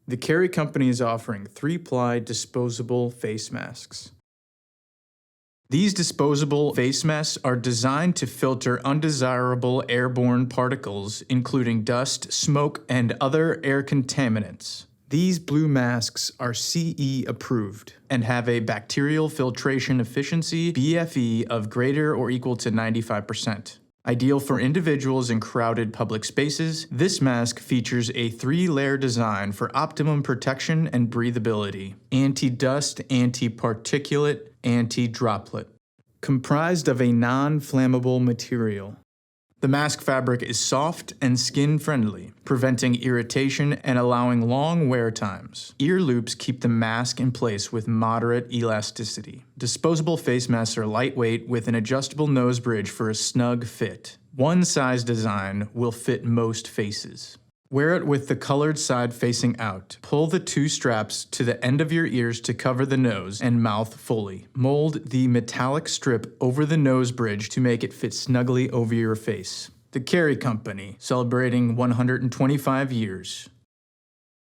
The Cary Company is offering 3-ply disposable face masks. These disposable face masks are designed to filter undesirable airborne particles, including dust, smoke, and other air contaminants. These blue masks are CE approved and have a bacterial filtration efficiency BFE of greater or equal to 95%. Ideal for individuals in crowded public spaces, this mask features a 3-layer design for optimum protection and breathability. Anti-dust, anti-particulate, anti-droplet. Comprised of a non-flammable material. The mask fabric is soft and skin-friendly, preventing irritation and allowing long wear times. Ear loops keep the mask in place with moderate elasticity. Disposable face masks are lightweight with an adjustable nose bridge for a snug fit. One size design will fit most faces. Wear it with the colored side facing out. Pull the 2 straps to the end of your ears to cover the nose and mouth fully. Mold the metallic strip over the nose bridge to make it fit snugly over your face. The Cary Company, celebrating 125 years.